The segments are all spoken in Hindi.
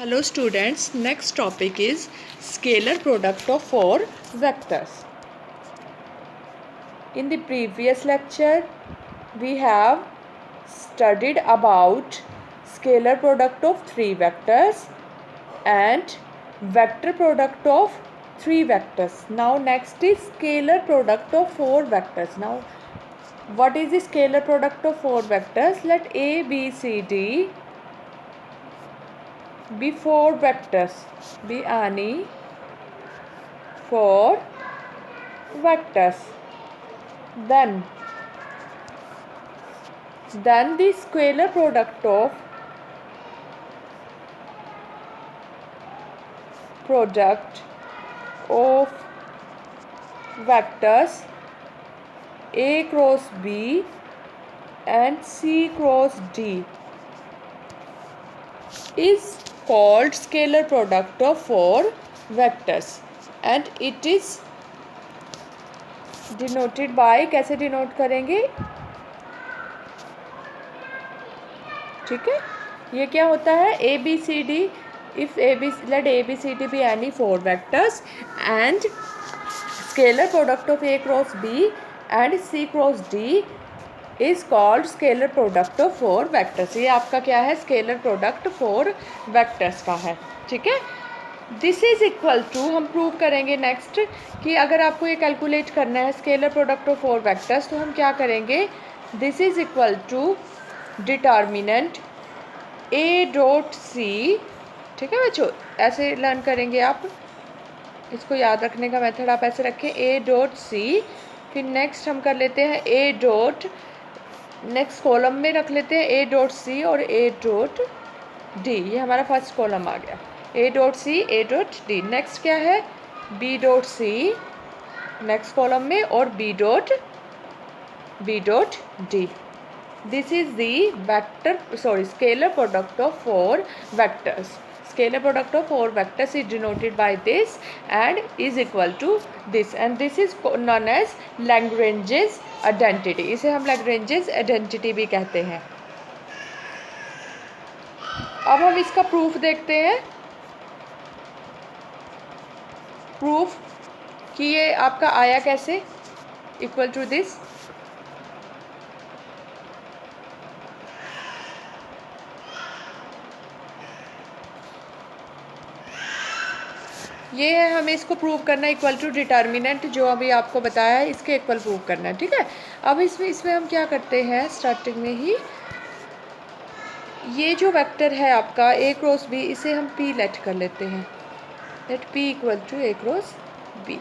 Hello students, next topic is scalar product of four vectors. In the previous lecture, we have studied about scalar product of three vectors and vector product of three vectors. Now next is scalar product of four vectors. Now what is the scalar product of four vectors? Let A, B, C, D be four vectors, be any four vectors. Then the scalar product of vectors A cross B and C cross D is called scalar product of four vectors and it is denoted by, कैसे डिनोट करेंगे, ठीक है, ये क्या होता है, A B C D. If let A B C D be any four vectors and scalar product of A cross B and C cross D is called scalar product of four vectors. ये आपका क्या है, scalar product four vectors का है, ठीक है. दिस इज इक्वल टू, हम प्रूव करेंगे नेक्स्ट कि अगर आपको ये कैलकुलेट करना है scalar product of four vectors तो हम क्या करेंगे, this is equal to determinant A dot C. ठीक है बच्चों, ऐसे लर्न करेंगे आप, इसको याद रखने का मेथड आप ऐसे रखें, ए डॉट सी. फिर नेक्स्ट हम कर लेते हैं ए डॉट, नेक्स्ट कॉलम में रख लेते हैं ए डॉट सी और ए डॉट डी. ये हमारा फर्स्ट कॉलम आ गया, A dot C A dot D. Next क्या है, B dot C next column में और B dot D. This is the scalar product of four vectors. Scalar product of four vectors is denoted by this and is equal to this, and this is known as Lagrange's identity. इसे हम Lagrange's identity भी कहते हैं. अब हम इसका प्रूफ देखते हैं. प्रूफ कि ये आपका आया कैसे, इक्वल टू दिस. ये है, हमें इसको प्रूव करना है इक्वल टू डिटर्मिनेंट जो अभी आपको बताया है इसके इक्वल प्रूव करना है, ठीक है. अब इसमें हम क्या करते हैं, स्टार्टिंग में ही ये जो वेक्टर है आपका ए क्रॉस बी, इसे हम पी लेट कर लेते हैं, let P equal to A cross B.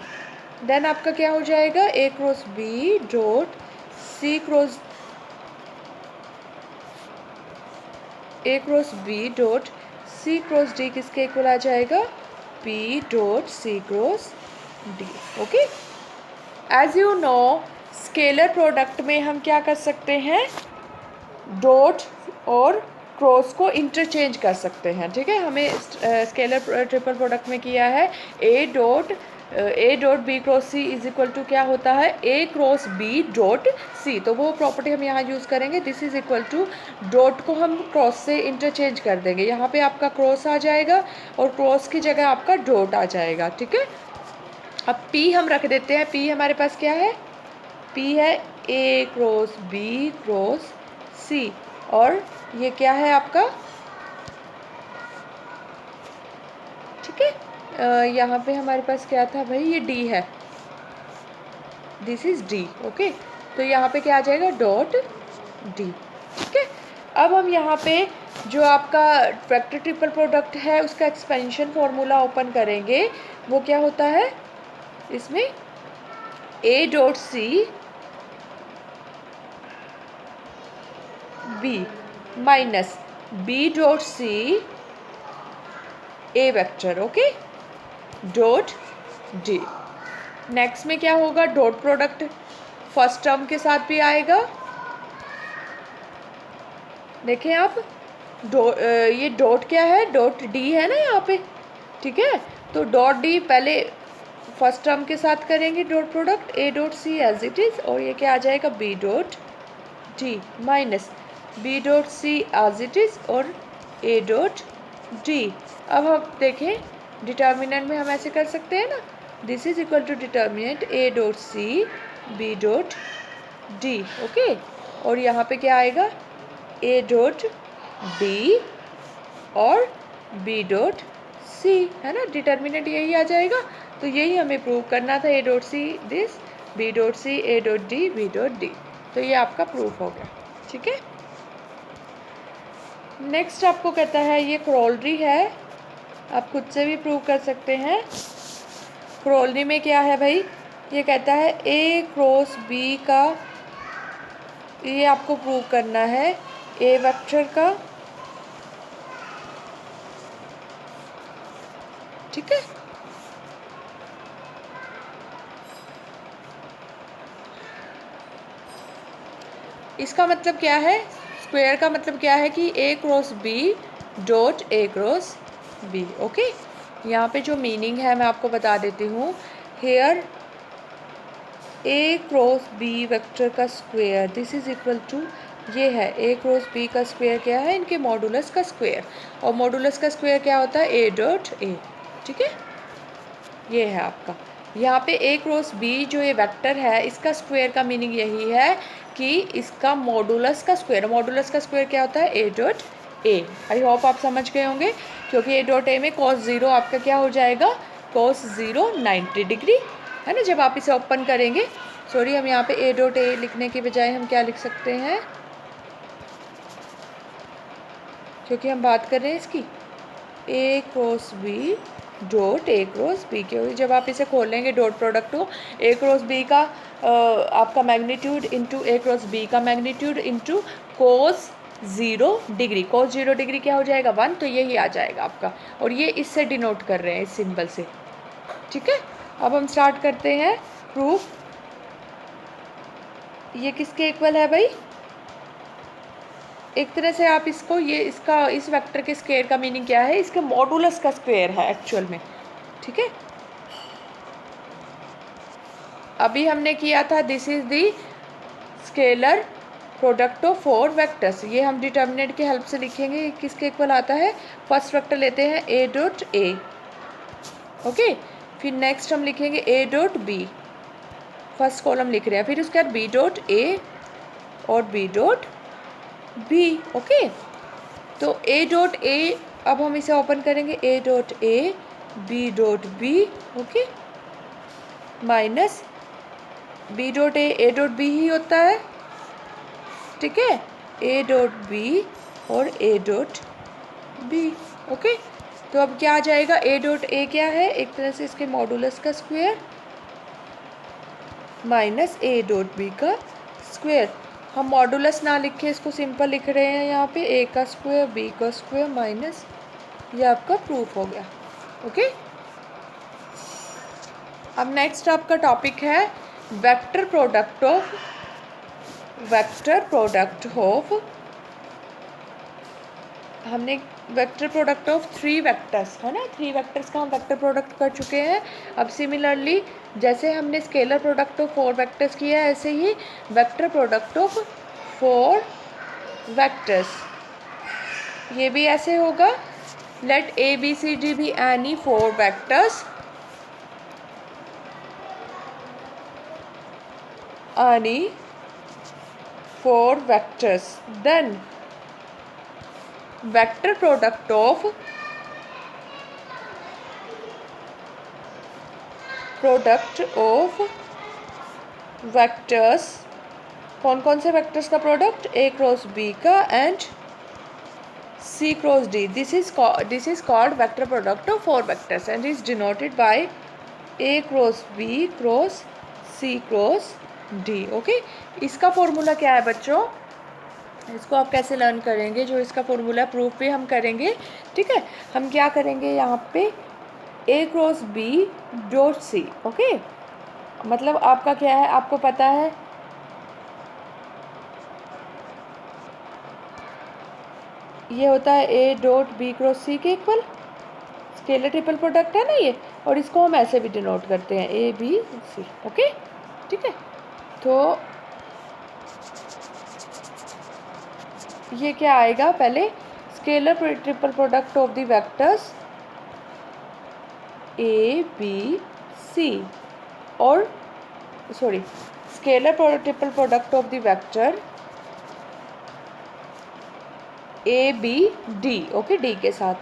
Then आपका क्या हो जाएगा, A cross B dot C cross D किसके इक्वल आ जाएगा, P dot C cross D. Okay, as you know scalar product में हम क्या कर सकते हैं, डॉट और क्रॉस को इंटरचेंज कर सकते हैं, ठीक है. हमें स्केलर ट्रिपल प्रोडक्ट में किया है A dot B cross C is equal to क्या होता है, A cross B dot C. तो वो प्रॉपर्टी हम यहाँ यूज़ करेंगे. This is equal to dot को हम क्रॉस से इंटरचेंज कर देंगे, यहाँ पे आपका क्रॉस आ जाएगा और क्रॉस की जगह आपका डॉट आ जाएगा, ठीक है. अब पी हम रख देते हैं. पी हमारे पास क्या है, पी है ए क्रॉस बी क्रॉस सी और ये क्या है आपका, ठीक है. यहाँ पे हमारे पास क्या था भाई, ये डी है, दिस इज डी. ओके, तो यहाँ पे क्या आ जाएगा, डॉट डी, ठीक है. अब हम यहाँ पे जो आपका वेक्टर ट्रिपल प्रोडक्ट है उसका एक्सपेंशन फॉर्मूला ओपन करेंगे. वो क्या होता है, इसमें A dot C B minus B dot C A vector, okay, dot D. Next में क्या होगा, डॉट प्रोडक्ट फर्स्ट टर्म के साथ भी आएगा. देखें आप, ये डॉट क्या है, डॉट डी है ना यहाँ पे, ठीक है. तो डॉट डी पहले फर्स्ट टर्म के साथ करेंगे dot product A dot C as it is, और ये क्या आ जाएगा, B dot D minus B dot C as it is और ए डॉट डी। अब हम देखें डिटर्मिनेंट में हम ऐसे कर सकते हैं ना, this is equal to determinant A dot C B dot D. Okay, और यहाँ पे क्या आएगा, ए डॉट डी और बी डॉट सी, है ना, डिटर्मिनेंट यही आ जाएगा। तो यही हमें प्रूव करना था, A dot C this, B dot C, A dot D, B dot D. तो ये आपका प्रूफ हो गया। ठीक है, नेक्स्ट आपको कहता है ये क्रोलरी है, आप खुद से भी प्रूव कर सकते हैं। क्रोलरी में क्या है भाई, ये कहता है ए क्रॉस बी का, ये आपको प्रूव करना है ए वेक्टर का। ठीक है, इसका मतलब क्या है, स्क्वायर का मतलब क्या है कि A cross B dot A cross B. Okay, यहाँ पे जो मीनिंग है मैं आपको बता देती हूँ। Here A cross B vector का square this is equal to, ये है ए क्रॉस बी का स्क्वायर क्या है, इनके मॉडुलस का स्क्वायर, और मॉडुलस का स्क्वायर क्या होता है, ए डॉट ए। ठीक है, ये है आपका। यहाँ पे ए क्रॉस बी जो ये वेक्टर है इसका स्क्वायर का मीनिंग यही है कि इसका मॉडुलस का स्क्वायर, मॉडुलस का स्क्वायर क्या होता है, A dot A. I hope आप समझ गए होंगे, क्योंकि ए डॉट ए में cos 0 आपका क्या हो जाएगा, cos 0 90 डिग्री, है ना। जब आप इसे ओपन करेंगे, सॉरी हम यहाँ पे ए डॉट ए लिखने के बजाय हम क्या लिख सकते हैं, क्योंकि हम बात कर रहे हैं इसकी, A cross B dot A cross B, क्योंकि जब आप इसे खोलेंगे डॉट प्रोडक्ट हो, ए क्रॉस बी का आपका मैग्नीट्यूड इंटू ए क्रॉस बी का magnitude into cos 0 degree, cos 0 degree क्या हो जाएगा 1, तो यही आ जाएगा आपका, और ये इससे डिनोट कर रहे हैं, इस सिंबल से। ठीक है, अब हम स्टार्ट करते हैं प्रूफ। ये किसके इक्वल है भाई, एक तरह से आप इसको, ये इसका, इस वेक्टर के स्क्वायर का मीनिंग क्या है, इसके मॉडुलस का स्क्वायर है एक्चुअल में। ठीक है, अभी हमने किया था this is the scalar product of 4 vectors, ये हम डिटर्मिनेंट की हेल्प से लिखेंगे किसके इक्वल आता है। फर्स्ट वेक्टर लेते हैं ए डॉट ए, ओके, फिर नेक्स्ट हम लिखेंगे A dot B, first column लिख रहे हैं, फिर उसके बाद बी डॉट ए और बी डॉट बी। ओके, तो ए डॉट ए, अब हम इसे ओपन करेंगे, A dot A B dot B, okay, minus B dot A dot B ही होता है। ठीक है, ए डॉट बी और ए डॉट बी। ओके, तो अब क्या आ जाएगा, ए डॉट ए क्या है, एक तरह से इसके मॉडुलस का square minus A dot B का स्क्वायर। हम मॉडुलस ना लिख के इसको सिंपल लिख रहे हैं यहाँ पे, ए का स्क्वायर बी का स्क्वायर माइनस, ये आपका प्रूफ हो गया। ओके, अब नेक्स्ट आपका टॉपिक है वेक्टर प्रोडक्ट ऑफ, हमने वेक्टर प्रोडक्ट ऑफ 3 वेक्टर्स, है ना, 3 वेक्टर्स का हम वेक्टर प्रोडक्ट कर चुके हैं। अब सिमिलरली जैसे हमने स्केलर प्रोडक्ट ऑफ 4 वेक्टर्स किया है, ऐसे ही वेक्टर प्रोडक्ट ऑफ 4 वेक्टर्स ये भी ऐसे होगा। Let A B C D be any 4 vectors, any 4 vectors, then vector product of vectors, कौन कौन से वेक्टर्स का प्रोडक्ट, ए क्रॉस बी का and C cross D, this is called vector product of 4 vectors and is denoted by A cross B cross C cross D. Okay, इसका फॉर्मूला क्या है बच्चों, इसको आप कैसे लर्न करेंगे, जो इसका फॉर्मूला प्रूफ भी हम करेंगे। ठीक है, हम क्या करेंगे यहाँ पे, A cross B dot C. Okay, मतलब आपका क्या है, आपको पता है ये होता है ए डॉट बी क्रॉस सी के इक्वल, स्केलर ट्रिपल प्रोडक्ट है ना ये, और इसको हम ऐसे भी डिनोट करते हैं ए बी सी। ओके, ठीक है, तो ये क्या आएगा, पहले scalar triple product of the vectors A B C और scalar triple product of the vector A B D, okay, D के साथ,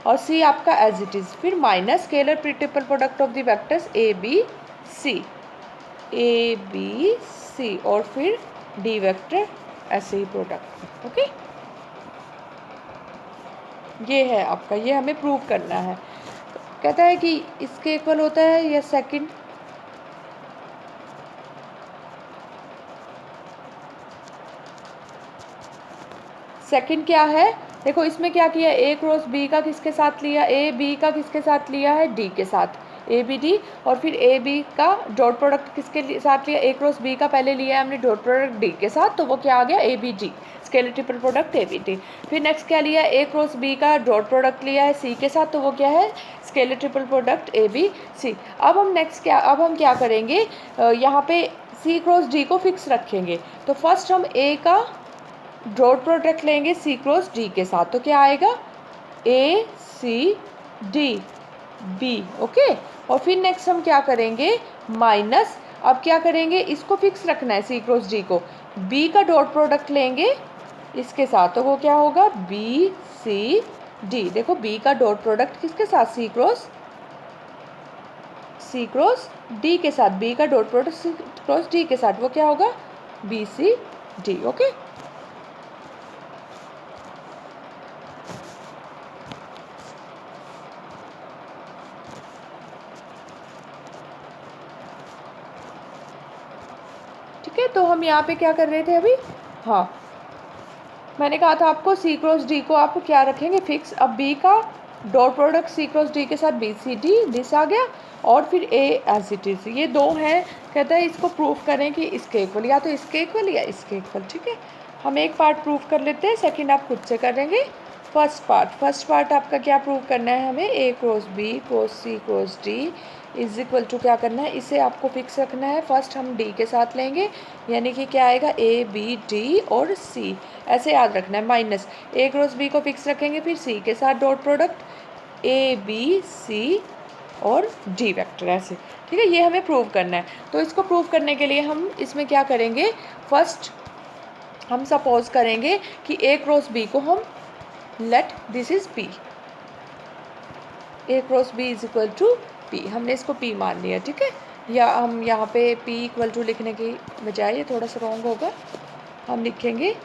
और सी आपका एज इट इज़, फिर minus scalar triple product of the vectors A B C और फिर डी वेक्टर ऐसे ही प्रोडक्ट, ओके। ये है आपका, ये हमें प्रूव करना है। कहता है कि इसके इक्वल होता है या सेकंड क्या है, देखो इसमें क्या किया, ए क्रॉस बी का किसके साथ लिया, ए बी का किसके साथ लिया है, डी के साथ, ए बी डी, और फिर ए बी का डॉट प्रोडक्ट किसके साथ लिया, ए क्रॉस बी का पहले लिया है हमने डॉट प्रोडक्ट डी के साथ, तो वो क्या आ गया, A B D, scalar triple product A B D. फिर नेक्स्ट क्या लिया, ए क्रॉस बी का डॉट प्रोडक्ट लिया है सी के साथ, तो वो क्या है, scalar triple product A B C. अब हम क्या करेंगे, यहाँ पे सी क्रॉस डी को फिक्स रखेंगे, तो फर्स्ट हम ए का डॉट प्रोडक्ट लेंगे सी क्रॉस डी के साथ, तो क्या आएगा, ए सी डी बी, ओके। और फिर नेक्स्ट हम क्या करेंगे, माइनस, अब क्या करेंगे, इसको फिक्स रखना है सी क्रॉस डी को, बी का डॉट प्रोडक्ट लेंगे इसके साथ, तो वो क्या होगा, बी सी डी। देखो बी का डॉट प्रोडक्ट किसके साथ, सी क्रॉस डी के साथ, बी का dot product C cross D के साथ, वो क्या होगा, बी सी डी, ओके। ठीक है, तो हम यहाँ पे क्या कर रहे थे अभी, हाँ मैंने कहा था आपको सी क्रॉस डी को आप क्या रखेंगे फिक्स, अब बी का dot product C cross D के साथ बी सी डी दिस आ गया, और फिर ए एज इट इज़, ये दो हैं, कहता है इसको प्रूफ करें कि इसके इक्वल, या तो इसके इक्वल या इसके इक्वल। ठीक है, हम एक पार्ट प्रूफ कर लेते हैं, सेकंड आप खुद से करेंगे। फर्स्ट पार्ट आपका क्या प्रूव करना है, हमें A cross B cross C cross D is equal to क्या करना है, इसे आपको फिक्स रखना है। फर्स्ट हम डी के साथ लेंगे, यानी कि क्या आएगा, ए बी डी और सी, ऐसे याद रखना है। माइनस ए क्रॉस बी को फिक्स रखेंगे, फिर सी के साथ dot product A B C और डी वेक्टर, ऐसे। ठीक है, ये हमें प्रूव करना है। तो इसको प्रूव करने के लिए हम इसमें क्या करेंगे, फर्स्ट हम सपोज करेंगे कि ए क्रॉस बी को हम let this is P, A cross B is equal to P, हमने इसको पी मान लिया। ठीक है, या हम यहाँ पे पी इक्वल टू लिखने की बजाय, ये थोड़ा सा रॉन्ग होगा, हम लिखेंगे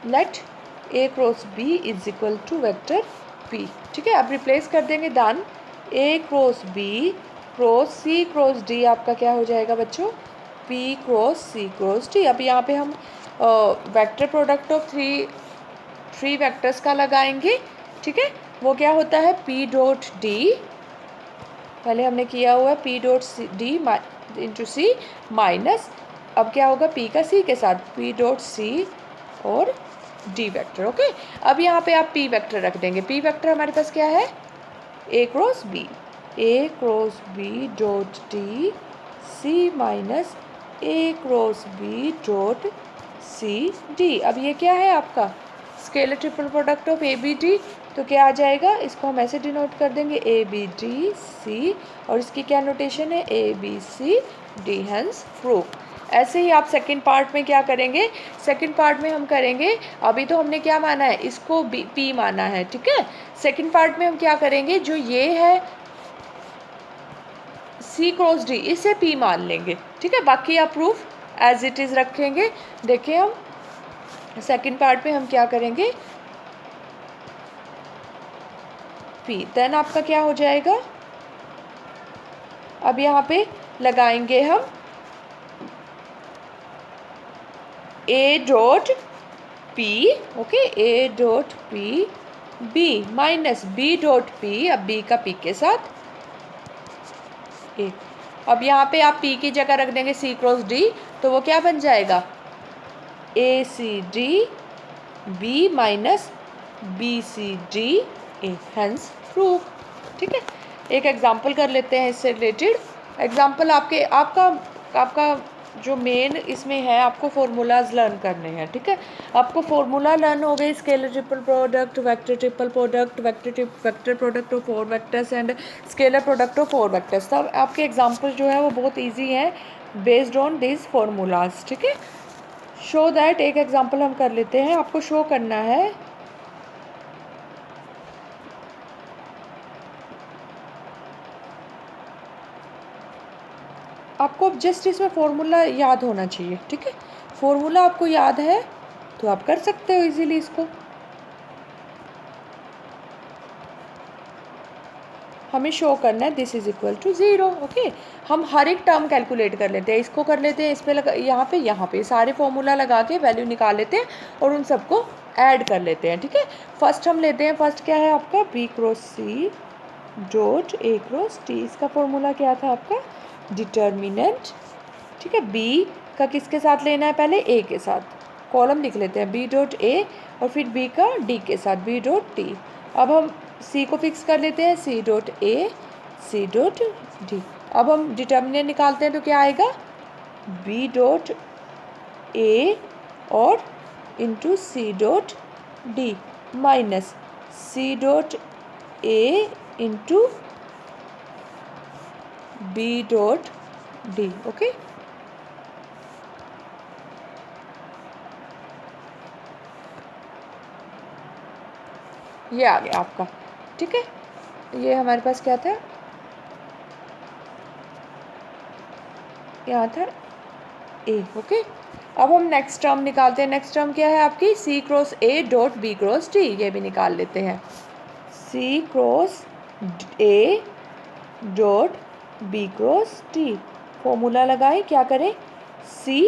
let A cross B is equal to vector P. ठीक है, अब रिप्लेस कर देंगे दान, A cross B cross C cross D आपका क्या हो जाएगा बच्चों, P cross C cross D. अब यहाँ पे हम vector product of three vectors का लगाएंगे। ठीक है, वो क्या होता है, पी डॉट डी, पहले हमने किया हुआ है पी डॉट डी इंटू सी माइनस, अब क्या होगा पी का सी के साथ, पी डॉट सी और डी वेक्टर। ओके, अब यहाँ पे आप पी वेक्टर रख देंगे। पी वेक्टर हमारे पास क्या है, A cross B dot D C minus A cross B dot C D. अब ये क्या है आपका scalar triple product of A B D, तो क्या आ जाएगा, इसको हम ऐसे डिनोट कर देंगे ए बी डी सी, और इसकी क्या नोटेशन है, A B C D, hence proof. ऐसे ही आप सेकंड पार्ट में क्या करेंगे, सेकंड पार्ट में हम करेंगे, अभी तो हमने क्या माना है, इसको पी माना है। ठीक है, सेकंड पार्ट में हम क्या करेंगे, जो ये है सी क्रॉस डी, इसे पी मान लेंगे। ठीक है, बाकी आप प्रूफ एज इट इज़ रखेंगे। देखिए हम सेकंड पार्ट में हम क्या करेंगे, पी, देन आपका क्या हो जाएगा, अब यहाँ पे लगाएंगे हम A dot P, okay, A dot P B minus B dot P, अब बी का पी के साथ ए। अब यहाँ पे आप पी की जगह रख देंगे सी क्रॉस डी, तो वो क्या बन जाएगा, A C D B minus B C D A, hence proof. ठीक है, एक एग्जांपल कर लेते हैं इससे रिलेटेड। एग्जांपल आपका जो मेन इसमें है आपको फार्मूलाज लर्न करने हैं, ठीक है। आपको फार्मूला लर्न हो गए, scalar triple product, vector triple product, vector product of 4 vectors and scalar product of 4 vectors. तब आपके एग्जाम्पल जो है वो बहुत ईजी है बेस्ड ऑन दिस फार्मूलाज, ठीक है। शो दैट, एक एग्जाम्पल हम कर लेते हैं, आपको शो करना है आपको जस्ट इसमें फॉर्मूला याद होना चाहिए, ठीक है। फॉर्मूला आपको याद है तो आप कर सकते हो इजीली इसको। हमें शो करना है this is equal to 0, okay. हम हर एक टर्म कैलकुलेट कर लेते हैं, इसको कर लेते हैं, इस पे लगा, यहाँ पे सारे फॉर्मूला लगा के वैल्यू निकाल लेते हैं और उन सबको ऐड कर लेते हैं, ठीक है। फर्स्ट हम लेते हैं, फर्स्ट क्या है आपका B cross C dot A cross T. इसका फॉर्मूला क्या था आपका डिटर्मिनेंट, ठीक है। बी का किसके साथ लेना है, पहले ए के साथ, कॉलम लिख लेते हैं बी डॉट ए और फिर बी का डी के साथ बी डॉट टी। अब हम सी को फिक्स कर लेते हैं C dot A C dot D. अब हम डिटर्मिनेंट निकालते हैं तो क्या आएगा बी डॉट ए और into C dot D minus C dot A into B dot D, okay. ये आ गया आपका, ठीक है। ये हमारे पास क्या था, यहाँ था ए, ओके। अब हम नेक्स्ट टर्म निकालते हैं, नेक्स्ट टर्म क्या है आपकी C cross A dot B cross T, ये भी निकाल लेते हैं C cross A dot B cross T. Formula लगाएं, क्या करें सी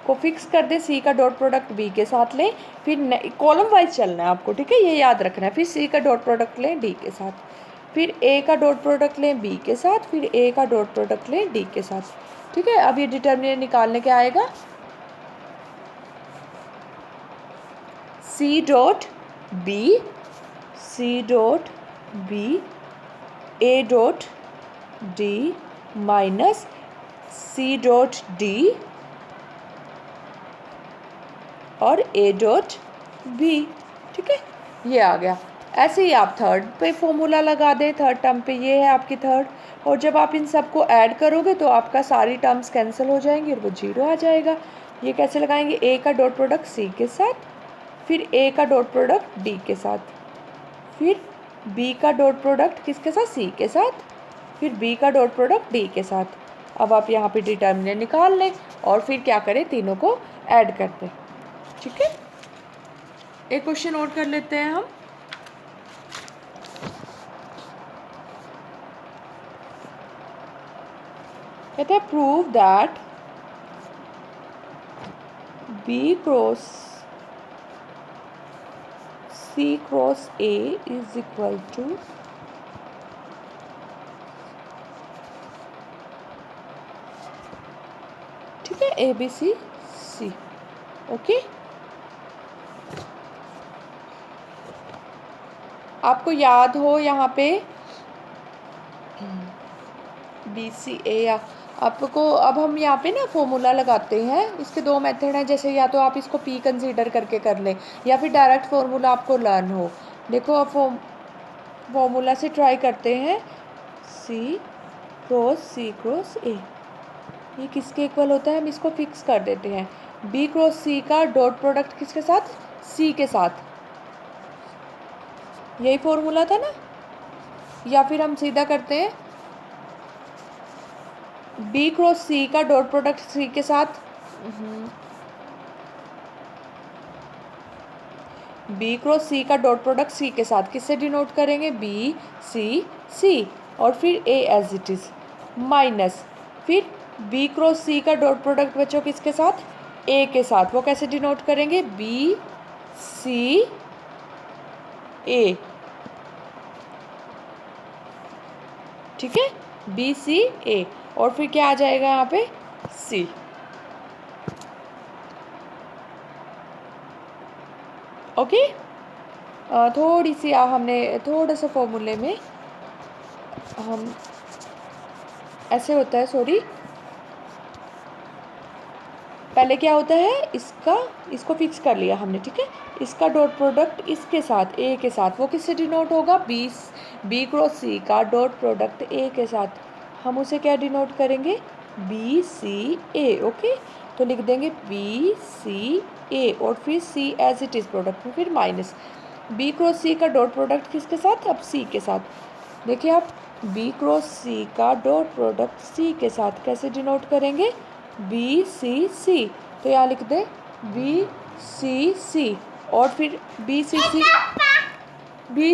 को फिक्स कर दे, सी का डॉट प्रोडक्ट बी के साथ लें, फिर कॉलम वाइज चलना है आपको, ठीक है, ये याद रखना है। फिर सी का डॉट प्रोडक्ट लें डी के साथ, फिर ए का डॉट प्रोडक्ट लें बी के साथ, फिर ए का डॉट प्रोडक्ट लें डी के साथ, ठीक है। अब ये डिटर्मिनेंट निकालने के आएगा C dot B C dot B A dot D minus C dot D और ए डॉट बी, ठीक है, ये आ गया। ऐसे ही आप थर्ड पे फॉर्मूला लगा दें, थर्ड टर्म पे ये है आपकी थर्ड, और जब आप इन सबको ऐड करोगे तो आपका सारी टर्म्स कैंसिल हो जाएंगी और वो 0 आ जाएगा। ये कैसे लगाएंगे ए का डॉट प्रोडक्ट सी के साथ, फिर ए का डॉट प्रोडक्ट डी के साथ, फिर बी का डॉट प्रोडक्ट किसके साथ सी के साथ, फिर बी का डॉट प्रोडक्ट डी के साथ। अब आप यहाँ पे डिटर्मिनेंट निकाल लें और फिर क्या करें तीनों को ऐड कर दें, ठीक है। एक क्वेश्चन और कर लेते हैं हम, कहते हैं prove that B cross C cross A is equal to ठीक है A B C C, okay. आपको याद हो यहाँ पे बी सी ए, या आपको अब हम यहाँ पे ना फॉर्मूला लगाते हैं, इसके दो मेथड हैं, जैसे या तो आप इसको पी कंसीडर करके कर लें या फिर डायरेक्ट फॉर्मूला आपको लर्न हो। देखो अब फॉर्मूला से ट्राई करते हैं सी क्रॉस ए, ये किसके इक्वल होता है, हम इसको फिक्स कर देते हैं बी क्रॉस सी का डॉट प्रोडक्ट किसके साथ सी के साथ, यही फॉर्मूला था ना। या फिर हम सीधा करते हैं बी क्रॉस सी का डॉट प्रोडक्ट सी के साथ, बी क्रॉस सी का डॉट प्रोडक्ट सी के साथ किससे डिनोट करेंगे बी सी सी, और फिर ए एज इट इज़ माइनस, फिर बी क्रॉस सी का डॉट प्रोडक्ट बच्चों किसके साथ ए के साथ, वो कैसे डिनोट करेंगे बी सी ए, ठीक है, बी सी ए, और फिर क्या आ जाएगा यहाँ पे सी, ओके। थोड़ी सी हमने थोड़ा सा फॉर्मूले में हम ऐसे होता है, सॉरी पहले क्या होता है, इसको फिक्स कर लिया हमने, ठीक है। इसका डॉट प्रोडक्ट इसके साथ, ए के साथ, वो किससे डिनोट होगा, बी क्रॉस सी का डॉट प्रोडक्ट ए के साथ, हम उसे क्या डिनोट करेंगे, बी सी ए। ओके, तो लिख देंगे बी सी ए और फिर सी एज इट इज़ प्रोडक्ट में, फिर माइनस बी क्रॉस सी का डॉट प्रोडक्ट किसके साथ, अब सी के साथ। देखिए आप, बी क्रॉस सी का डॉट प्रोडक्ट सी के साथ कैसे डिनोट करेंगे, बी सी सी, तो यहाँ लिख दें बी सी सी और फिर बी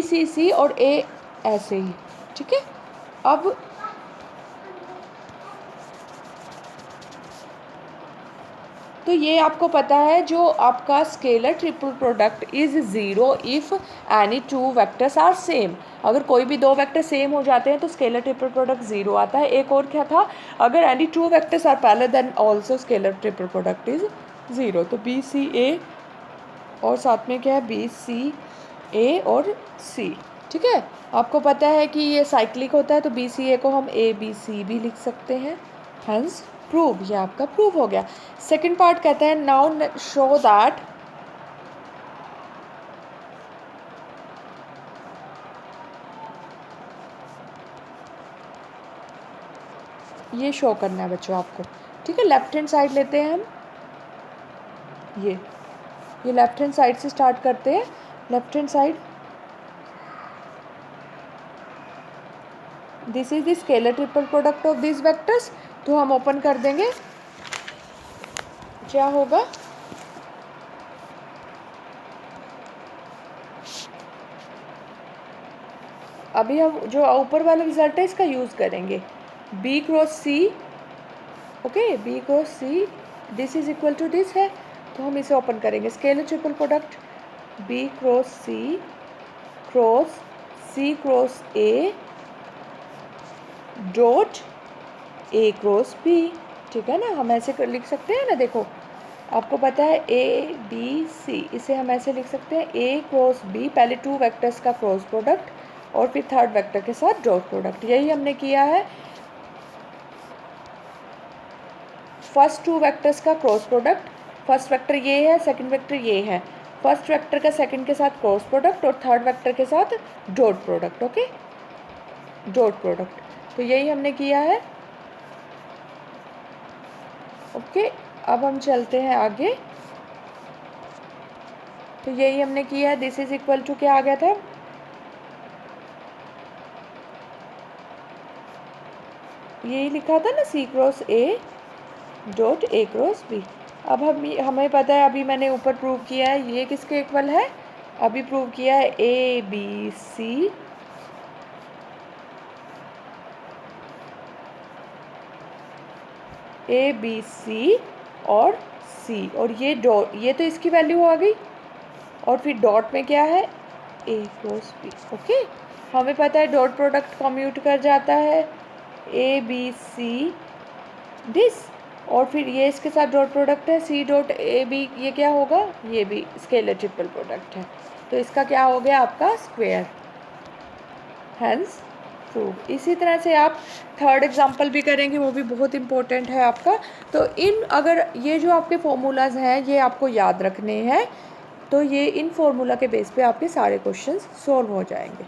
सी सी और ए ऐसे ही, ठीक है। अब तो ये आपको पता है, जो आपका scalar triple product is zero if any two vectors are same. अगर कोई भी दो वेक्टर सेम हो जाते हैं तो स्केलर ट्रिपल प्रोडक्ट ज़ीरो आता है। एक और क्या था, अगर any two vectors are parallel then also scalar triple product is zero. तो बी सी ए और साथ में क्या है, बी सी ए और सी, ठीक है। आपको पता है कि ये साइक्लिक होता है, तो बी सी ए को हम ए बी सी भी लिख सकते हैं। हेंस प्रूव, ये आपका प्रूव हो गया। सेकंड पार्ट कहता है नाउ शो दैट ये शो करना है बच्चों आपको, ठीक है। लेफ्ट हैंड साइड लेते हैं हम, ये लेफ्ट हैंड साइड से स्टार्ट करते हैं। Left hand side, this is the scalar triple product of this vectors, तो हम ओपन कर देंगे, क्या होगा, अभी हम जो ऊपर वाला रिजल्ट है इसका यूज़ करेंगे, B cross C, okay, B cross C this is equal to this है, तो हम इसे ओपन करेंगे, scalar triple product B cross C cross A dot A cross B, ठीक है ना। हम ऐसे लिख सकते हैं ना, देखो आपको पता है ए बी सी, इसे हम ऐसे लिख सकते हैं ए क्रॉस बी, पहले टू वेक्टर्स का क्रॉस प्रोडक्ट और फिर थर्ड वेक्टर के साथ डॉट प्रोडक्ट। यही हमने किया है, फर्स्ट टू वेक्टर्स का क्रॉस प्रोडक्ट, फर्स्ट वेक्टर ये है, सेकंड वेक्टर ये है, फर्स्ट वेक्टर का सेकंड के साथ क्रॉस प्रोडक्ट और थर्ड वेक्टर के साथ dot product, okay, dot product. तो यही हमने किया है, ओके। अब हम चलते हैं आगे, तो यही हमने किया है, दिस इज इक्वल टू क्या आ गया था, यही लिखा था ना, C cross A dot A cross B. अब हमें पता है, अभी मैंने ऊपर प्रूव किया है ये किसके इक्वल है, अभी प्रूव किया है A B C A B C और सी, और ये डॉट, ये तो इसकी वैल्यू आ गई, और फिर डॉट में क्या है, ए क्रॉस बी, ओके। हमें पता है डॉट प्रोडक्ट कम्यूट कर जाता है ए बी सी दिस, और फिर ये इसके साथ डॉट प्रोडक्ट है सी डॉट ए बी, ये क्या होगा, ये भी स्केलर ट्रिपल प्रोडक्ट है, तो इसका क्या हो गया आपका स्क्वायर, हेंस प्रूव। इसी तरह से आप थर्ड एग्जांपल भी करेंगे, वो भी बहुत इंपॉर्टेंट है आपका। तो अगर ये जो आपके फॉर्मूलाज हैं ये आपको याद रखने हैं, तो ये इन फॉर्मूला के बेस पे आपके सारे क्वेश्चंस सॉल्व हो जाएंगे।